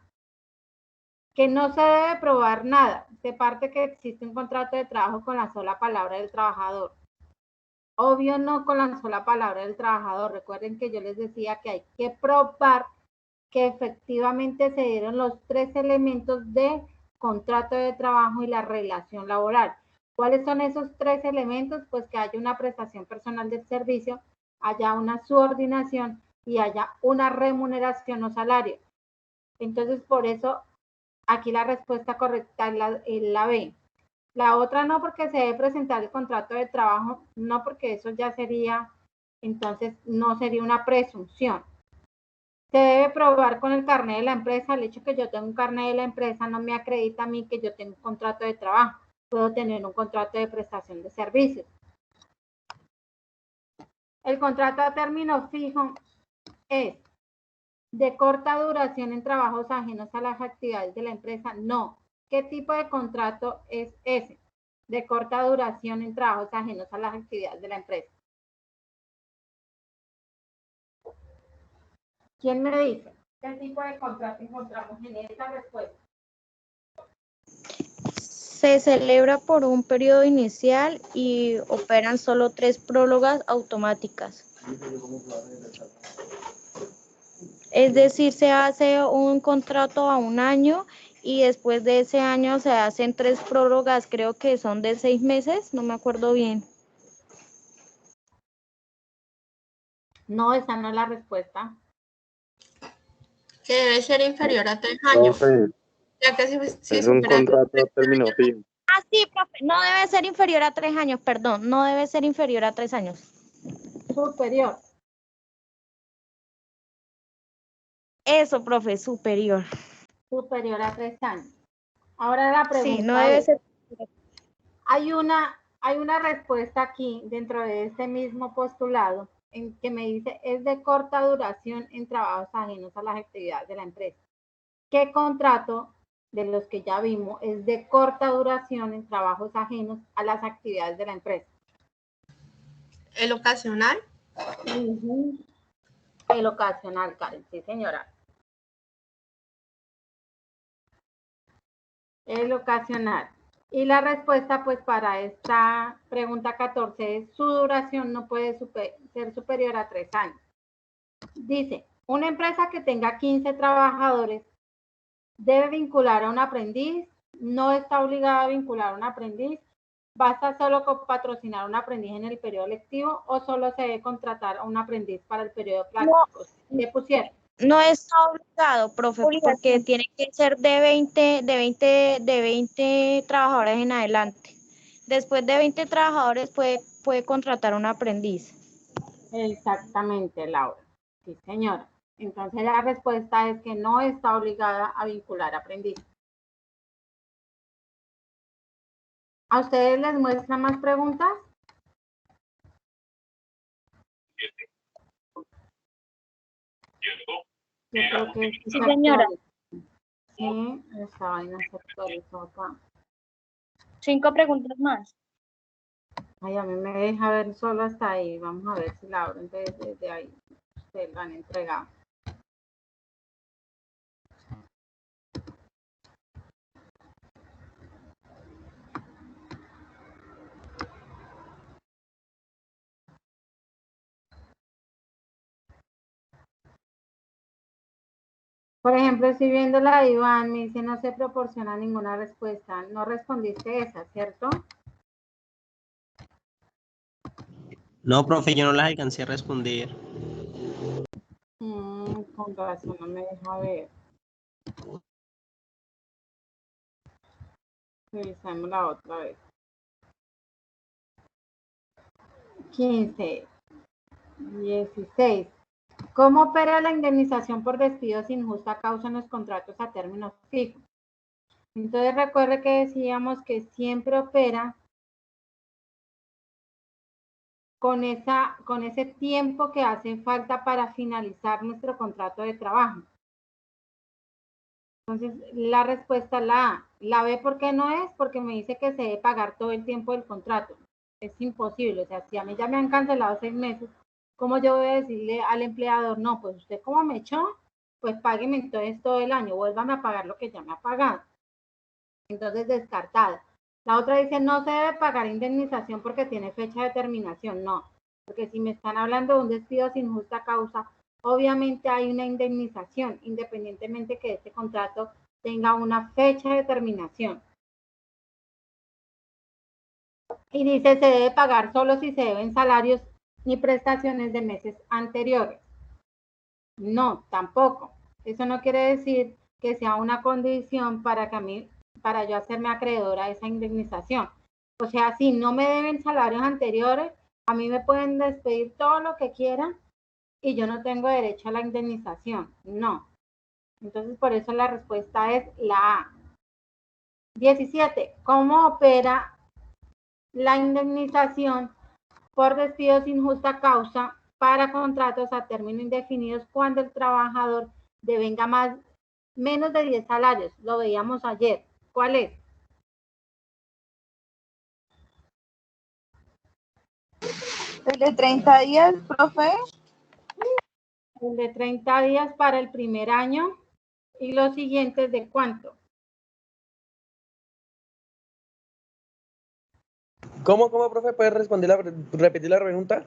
Speaker 1: que no se debe probar nada. Se parte que existe un contrato de trabajo con la sola palabra del trabajador. Obvio no con la sola palabra del trabajador. Recuerden que yo les decía que hay que probar que efectivamente se dieron los 3 elementos de contrato de trabajo y la relación laboral. ¿Cuáles son esos tres elementos? Pues que haya una prestación personal del servicio, haya una subordinación y haya una remuneración o salario. Entonces, por eso, aquí la respuesta correcta es la B. La otra no, porque se debe presentar el contrato de trabajo, no, porque eso ya sería, entonces no sería una presunción. Se debe probar con el carnet de la empresa. El hecho que yo tenga un carnet de la empresa no me acredita a mí que yo tengo un contrato de trabajo. Puedo tener un contrato de prestación de servicios. El contrato a término fijo es de corta duración en trabajos ajenos a las actividades de la empresa. No. ¿Qué tipo de contrato es ese? De corta duración en trabajos ajenos a las actividades de la empresa. ¿Quién me dice qué tipo de contrato encontramos en esta respuesta?
Speaker 7: Se celebra por un periodo inicial y operan solo 3 prólogas automáticas. Es decir, se hace un contrato a 1 año y después de ese año se hacen 3 prórrogas, creo que son de 6 meses, no me acuerdo bien.
Speaker 1: No, esa no es la respuesta.
Speaker 9: Que debe ser inferior a 3 años.
Speaker 8: Profe,
Speaker 9: Ya que si
Speaker 8: es un
Speaker 9: supera
Speaker 8: contrato a término fijo.
Speaker 7: Ah, sí, profe, no debe ser inferior a 3 años, perdón, no debe ser inferior a 3 años.
Speaker 1: Superior.
Speaker 7: Eso, profe, superior.
Speaker 1: Superior a 3 años. Ahora la pregunta
Speaker 7: Sí, no debe
Speaker 1: es,
Speaker 7: ser.
Speaker 1: hay una respuesta aquí dentro de este mismo postulado en que me dice es de corta duración en trabajos ajenos a las actividades de la empresa. ¿Qué contrato de los que ya vimos es de corta duración en trabajos ajenos a las actividades de la empresa?
Speaker 9: el ocasional.
Speaker 1: El ocasional, Karen, sí señora. El ocasional. Y la respuesta, pues, para esta pregunta 14 es: su duración no puede ser superior a 3 años. Dice, una empresa que tenga 15 trabajadores debe vincular a un aprendiz, no está obligada a vincular a un aprendiz, basta solo con patrocinar a un aprendiz en el periodo lectivo o solo se debe contratar a un aprendiz para el periodo práctico. ¿Qué pusieron?
Speaker 7: No está obligado, profe, porque tiene que ser de 20 trabajadores en adelante. Después de 20 trabajadores puede contratar un aprendiz.
Speaker 1: Exactamente, Laura. Sí, señora. Entonces la respuesta es que no está obligada a vincular aprendiz. ¿A ustedes les muestra más preguntas? Yo creo que
Speaker 7: Sí, señora.
Speaker 1: Sí, esta vaina se actualizó acá.
Speaker 7: 5 preguntas más.
Speaker 1: Ay, a mí me deja ver solo hasta ahí. Vamos a ver si Laura desde ahí se lo han entregado. Por ejemplo, estoy viendo la de Iván, me dice no se proporciona ninguna respuesta. No respondiste esa, ¿cierto?
Speaker 3: No, profe, yo no las alcancé a responder.
Speaker 1: Con razón, no me deja ver. Revisamos la otra vez. 15, 16. ¿Cómo opera la indemnización por despido sin justa causa en los contratos a términos fijos? Entonces recuerde que decíamos que siempre opera con ese tiempo que hace falta para finalizar nuestro contrato de trabajo. Entonces, la respuesta la A. La B, ¿por qué no es? Porque me dice que se debe pagar todo el tiempo del contrato. Es imposible. O sea, si a mí ya me han cancelado 6 meses, ¿cómo yo voy a decirle al empleador, no, pues usted como me echó, pues págueme entonces todo el año, vuélvame a pagar lo que ya me ha pagado? Entonces, descartada. La otra dice, no se debe pagar indemnización porque tiene fecha de terminación. No, porque si me están hablando de un despido sin justa causa, obviamente hay una indemnización, independientemente que este contrato tenga una fecha de terminación. Y dice, se debe pagar solo si se deben salarios ni prestaciones de meses anteriores. No, tampoco. Eso no quiere decir que sea una condición para yo hacerme acreedora a esa indemnización. O sea, si no me deben salarios anteriores, a mí me pueden despedir todo lo que quieran y yo no tengo derecho a la indemnización. No. Entonces, por eso la respuesta es la A. 17. ¿Cómo opera la indemnización por despido sin justa causa para contratos a término indefinidos cuando el trabajador devenga menos de 10 salarios? Lo veíamos ayer. ¿Cuál es?
Speaker 2: ¿El de 30 días, profe?
Speaker 1: El de 30 días para el primer año y los siguientes, ¿de cuánto?
Speaker 4: ¿Cómo, profe? ¿Puedes repetir la pregunta?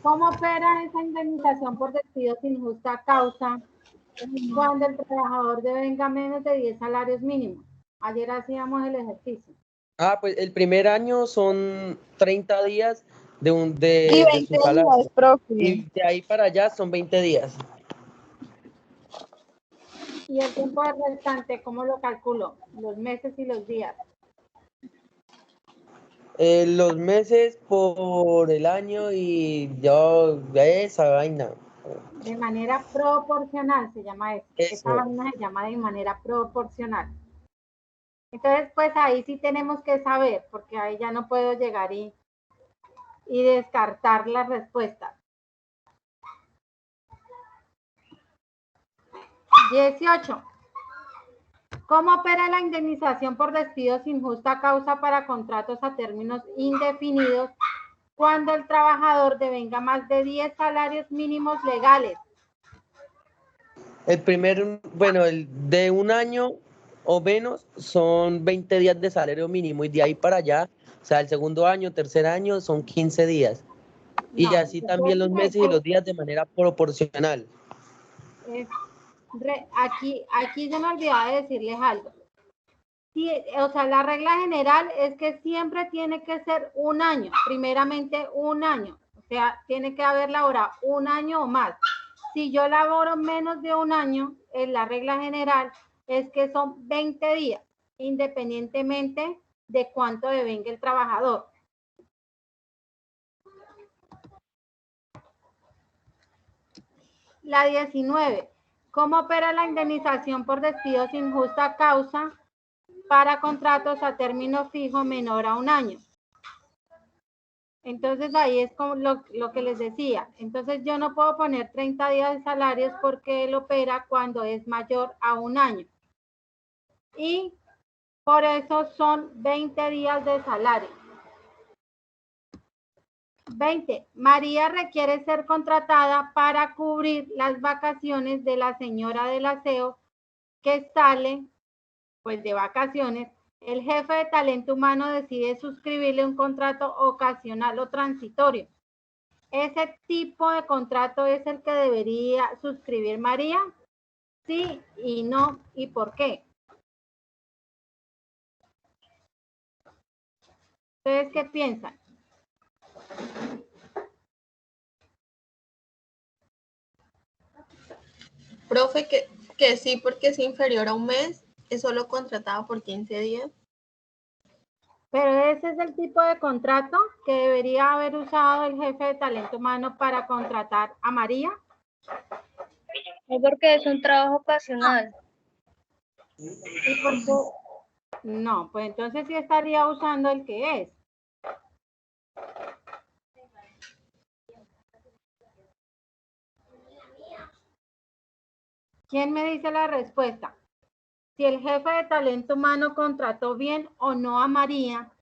Speaker 1: ¿Cómo opera esa indemnización por despido sin justa causa cuando el trabajador devenga menos de 10 salarios mínimos? Ayer hacíamos el ejercicio.
Speaker 4: Pues el primer año son 30 días
Speaker 2: Y
Speaker 4: de
Speaker 2: 20
Speaker 4: su salario.
Speaker 2: días, profe.
Speaker 4: Y de ahí para allá son 20 días.
Speaker 1: Y el tiempo restante, ¿cómo lo calculo? Los meses y los días.
Speaker 4: Los meses por el año y yo, esa vaina.
Speaker 1: De manera proporcional se llama eso.
Speaker 4: Eso.
Speaker 1: Esa vaina se llama de manera proporcional. Entonces, pues ahí sí tenemos que saber, porque ahí ya no puedo llegar y descartar las respuestas. 18. ¿Cómo opera la indemnización por despido sin justa causa para contratos a términos indefinidos cuando el trabajador devenga más de 10 salarios mínimos legales?
Speaker 4: El de un año o menos son 20 días de salario mínimo y de ahí para allá, o sea, el segundo año, tercer año son 15 días. Y
Speaker 1: No,
Speaker 4: así también los meses y los días de manera proporcional.
Speaker 1: Aquí yo me olvidaba de decirles algo. Sí, o sea, la regla general es que siempre tiene que ser un año, primeramente un año. O sea, tiene que haber laborado un año o más. Si yo laboro menos de un año, la regla general es que son 20 días, independientemente de cuánto devenga el trabajador. La 19. ¿Cómo opera la indemnización por despido sin justa causa para contratos a término fijo menor a un año? Entonces ahí es como lo que les decía. Entonces yo no puedo poner 30 días de salarios porque él opera cuando es mayor a un año. Y por eso son 20 días de salario. 20. María requiere ser contratada para cubrir las vacaciones de la señora del aseo que sale pues de vacaciones. El jefe de talento humano decide suscribirle un contrato ocasional o transitorio. ¿Ese tipo de contrato es el que debería suscribir María? Sí y no. ¿Y por qué? ¿Ustedes qué piensan?
Speaker 9: Profe, que sí, porque es inferior a un mes, es solo contratado por 15 días.
Speaker 1: Pero ese es el tipo de contrato que debería haber usado el jefe de talento humano para contratar a María.
Speaker 7: Es porque es un trabajo ocasional.
Speaker 1: ¿Y por qué? No, pues entonces sí estaría usando el que es. ¿Quién me dice la respuesta? Si el jefe de talento humano contrató bien o no a María,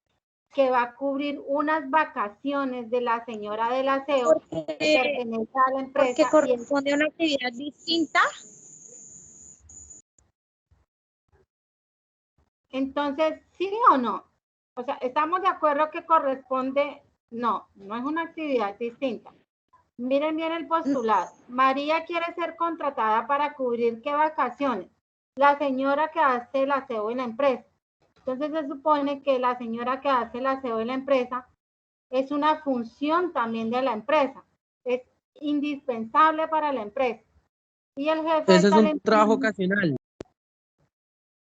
Speaker 1: que va a cubrir unas vacaciones de la señora del aseo que pertenece a la empresa.
Speaker 7: Porque corresponde a una actividad distinta.
Speaker 1: Entonces, ¿sí o no? O sea, ¿estamos de acuerdo que corresponde? No, no es una actividad distinta. Miren bien el postulado. María quiere ser contratada para cubrir ¿qué vacaciones? La señora que hace el aseo en la empresa. Entonces se supone que la señora que hace el aseo de la empresa es una función también de la empresa, es indispensable para la empresa. Y el jefe
Speaker 4: Ese
Speaker 1: de
Speaker 4: es un
Speaker 1: talento
Speaker 4: trabajo
Speaker 1: humano,
Speaker 4: ocasional.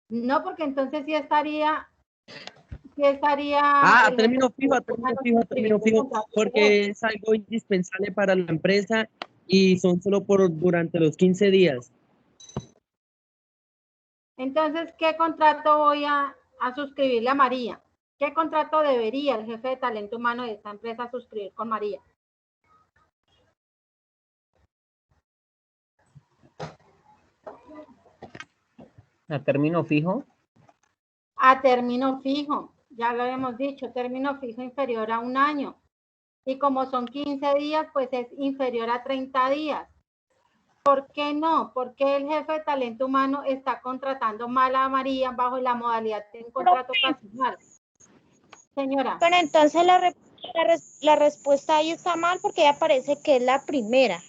Speaker 1: no, porque entonces sí estaría
Speaker 4: A
Speaker 1: el jefe
Speaker 4: término
Speaker 1: de
Speaker 4: fijo, a
Speaker 1: talento
Speaker 4: término
Speaker 1: humano
Speaker 4: fijo, a término
Speaker 1: suscribiendo el
Speaker 4: fijo,
Speaker 1: contrato de trabajo.
Speaker 4: porque es algo indispensable para la empresa y son solo durante los 15 días.
Speaker 1: Entonces, ¿qué contrato voy a suscribirle a María? ¿Qué contrato debería el jefe de talento humano de esta empresa suscribir con María?
Speaker 3: ¿A término fijo?
Speaker 1: A término fijo, ya lo hemos dicho, término fijo inferior a 1 año. Y como son 15 días, pues es inferior a 30 días. ¿Por qué no? Porque el jefe de talento humano está contratando mal a María bajo la modalidad de un contrato ocasional. Señora.
Speaker 7: Pero entonces la respuesta ahí está mal porque ya parece que es la primera.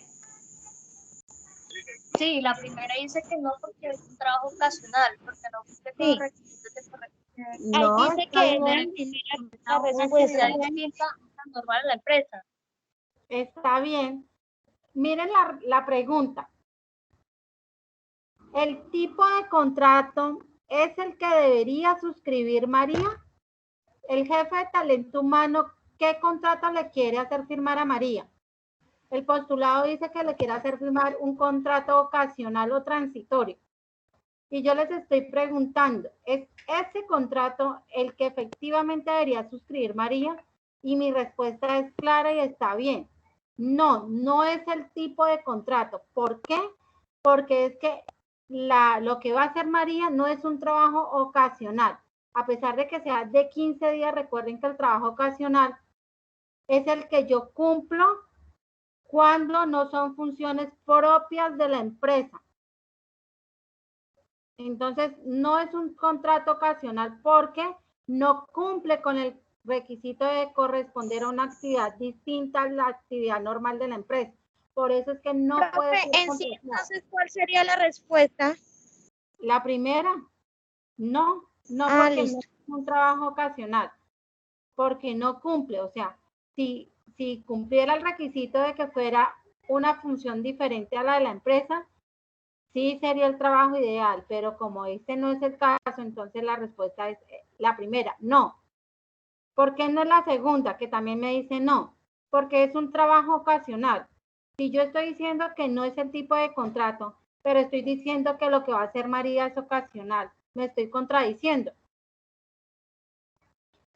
Speaker 10: Sí, la primera dice que no porque es un trabajo ocasional, porque no cumple con los
Speaker 7: Sí.
Speaker 10: requisitos de corrección.
Speaker 7: Ahí
Speaker 1: No,
Speaker 7: dice
Speaker 1: está
Speaker 7: que es la
Speaker 1: bien.
Speaker 7: primera
Speaker 10: Una
Speaker 7: respuesta.
Speaker 10: actividad distinta a la normal en la empresa.
Speaker 1: Está bien. Miren la pregunta. ¿El tipo de contrato es el que debería suscribir María? El jefe de talento humano, ¿qué contrato le quiere hacer firmar a María? El postulado dice que le quiere hacer firmar un contrato ocasional o transitorio. Y yo les estoy preguntando, ¿es ese contrato el que efectivamente debería suscribir María? Y mi respuesta es clara y está bien. No, no es el tipo de contrato. ¿Por qué? Porque es que lo que va a hacer María no es un trabajo ocasional. A pesar de que sea de 15 días, recuerden que el trabajo ocasional es el que yo cumplo cuando no son funciones propias de la empresa. Entonces, no es un contrato ocasional porque no cumple con el requisito de corresponder a una actividad distinta a la actividad normal de la empresa. Por eso es que no puede
Speaker 7: Profe,
Speaker 1: ser
Speaker 7: en sí,
Speaker 1: contratado.
Speaker 7: entonces, ¿cuál sería la respuesta?
Speaker 1: La primera, no,
Speaker 7: Ah,
Speaker 1: porque
Speaker 7: listo.
Speaker 1: no es un trabajo ocasional, porque no cumple. O sea, si cumpliera el requisito de que fuera una función diferente a la de la empresa, sí sería el trabajo ideal, pero como este no es el caso, entonces la respuesta es la primera, no. ¿Por qué no es la segunda, que también me dice no? Porque es un trabajo ocasional. Si yo estoy diciendo que no es el tipo de contrato, pero estoy diciendo que lo que va a hacer María es ocasional, me estoy contradiciendo.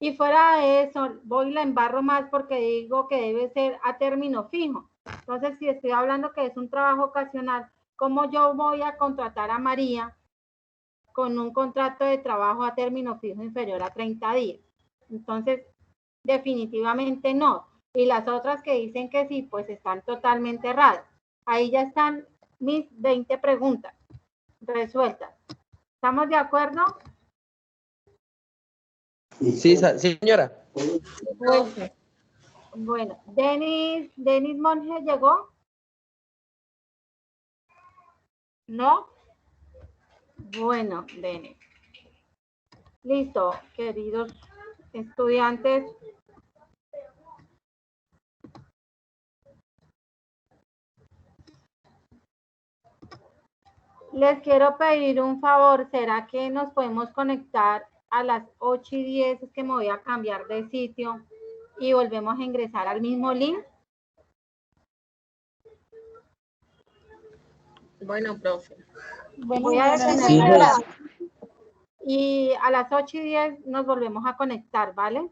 Speaker 1: Y fuera de eso, voy y la embarro más porque digo que debe ser a término fijo. Entonces, si estoy hablando que es un trabajo ocasional, ¿cómo yo voy a contratar a María con un contrato de trabajo a término fijo inferior a 30 días? Entonces, definitivamente no. Y las otras que dicen que sí, pues están totalmente erradas. Ahí ya están mis 20 preguntas resueltas. ¿Estamos de acuerdo?
Speaker 4: Sí, señora.
Speaker 1: Bueno, Denis Monge llegó. ¿No? Bueno, Denis. Listo, queridos estudiantes. Les quiero pedir un favor. ¿Será que nos podemos conectar a las 8:10? Es que me voy a cambiar de sitio y volvemos a ingresar al mismo link.
Speaker 9: Bueno, profe.
Speaker 2: Bueno,
Speaker 1: Voy a
Speaker 2: señora,
Speaker 1: detener la grabación y a las 8:10 nos volvemos a conectar, ¿vale?